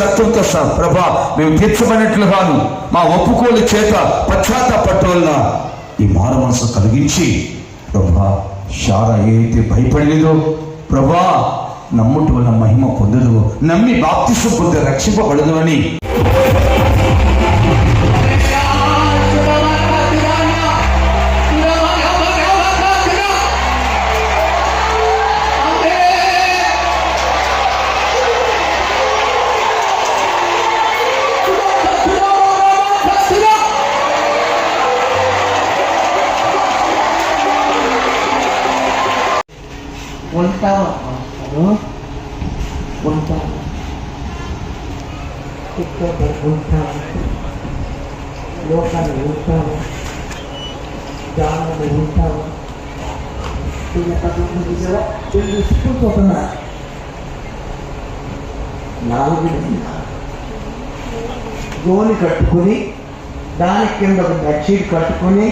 రక్తంతో ప్రభా మేము తీర్చబడినట్లుగాను మా ఒప్పుకోలు చేత పశ్చాత్తాపట్టు వలన ఈ మారు మనసు కలిగించి ప్రభా శారా ఏదైతే భయపడలేదో ప్రభా నమ్ముట వల్ల మహిమ పొందదు, నమ్మి బాప్తిసం పొంది రక్షింపబడదు అని ఉంటావా ఉంటావు ఇక్కడ ఉంటావు, లోకాన్ని ఉంటావు, జాగ్రత్త ఉంటావు. చూసుకుంటున్నా 4 గోని కట్టుకుని దాని కింద ఒక బెడ్షీట్ కట్టుకుని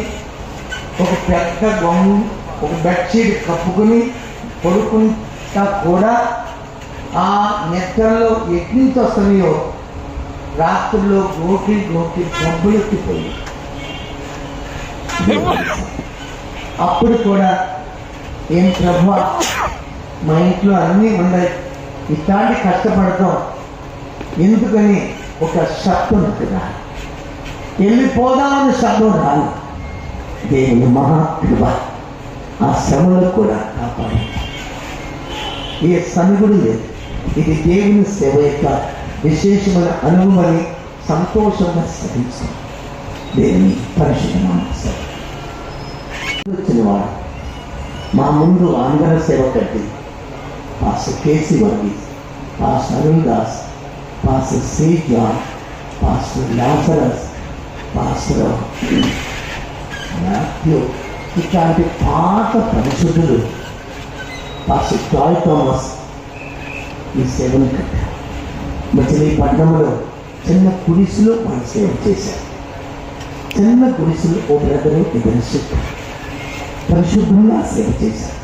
ఒక పెద్ద ఒక బెడ్షీట్ కప్పుకుని పడుకుంటా కూడా ఆ నిద్రలో ఎట్నుంచి వస్తున్నాయో రాత్రుల్లో గోకి డబ్బులెత్తిపోయి అప్పుడు కూడా ఏం ప్రభు మా ఇంట్లో అన్నీ ఉన్నాయి, ఇట్లాంటి కష్టపడతాం ఎందుకని ఒక శబ్దం కదా వెళ్ళిపోదామని శబ్దం రాదు. దేవుని మహాకృప ఆ శ్రమలో కూడా కాపాడు. ఏ సనుగుడు లేదు. ఇది దేవుని సేవ యొక్క విశేషమైన అనుభవాన్ని సంతోషంగా సాధించాం. దేవుని పరిశుభ్రమైన వచ్చిన వాడు మా ముందు ఆంధ్ర సేవ కట్టి pastor K C Varghese, pastor Arun Das, pastor Shri John, pastor Lazarus, pastor Matthew, ఇట్లాంటి పాత పరిశుద్ధులు పాస్టర్ జాయ్ థామస్ ఈ సేవను కట్టారు. మచిలీపట్నంలో చిన్న గుడిసెలు మన సేవ చేశారు. చిన్న గుడిసెలు ఓ బ్రదరు ఇద్దరు పరిశుద్ధంగా సేవ చేశారు.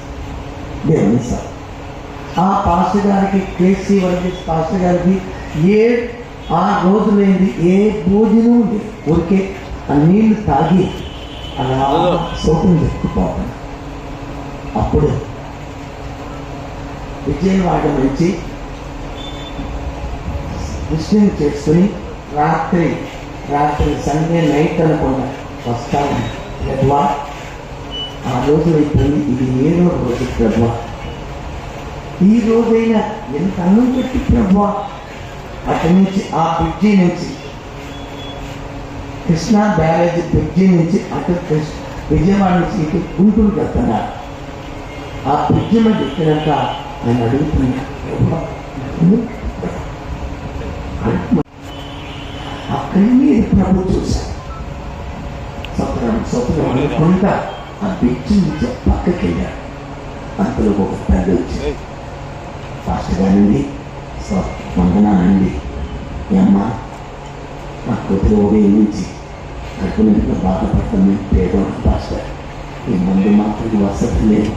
దేవుని సార్ ఆ పాస్టర్ గారికి కేసీ వర్గీస్ పాస్టర్ గారికి ఆ రోజులేంది ఏ భోజనం లేదు, ఊరికే ఆ నీళ్లు తాగి అలా సోకం చెప్పుకోవడం. అప్పుడు విజయవాడ నుంచి విషయం చేసుకుని రాత్రి సండే నైట్ అనుకున్నా వస్తాను ప్రభా. ఆ రోజు అయిపోయింది, ఇది 7వ రోజు ప్రభా. ఈ రోజైనా ఎంత అన్నం పెట్టి ప్రభా అక్కడి నుంచి ఆ బ్రిడ్జి నుంచి కృష్ణా బ్యారేజ్ బ్రిడ్జి నుంచి అటు విజయవాడ నుంచి ఇటు గుంటూరు వెళ్తున్నారు. ఆ బ్రిడ్జి మీద ఎక్కినాక ఆయన అడుగుతున్నారు అక్కడి మీద ప్రభు చూశారు. కొంత ఆ బ్రిడ్జి నుంచి పక్కకి వెళ్ళారు. అంతలో ఒక పెద్ద వచ్చి ఫాస్ట్ గానండి వందనానండి, అమ్మ నా కొద్దిగా ఉదయం నుంచి కడుపునట్టుగా బాధపడతాను, పేదవాడు పాస్టర్, ఈ మందు మాత్రం వసతి లేదు.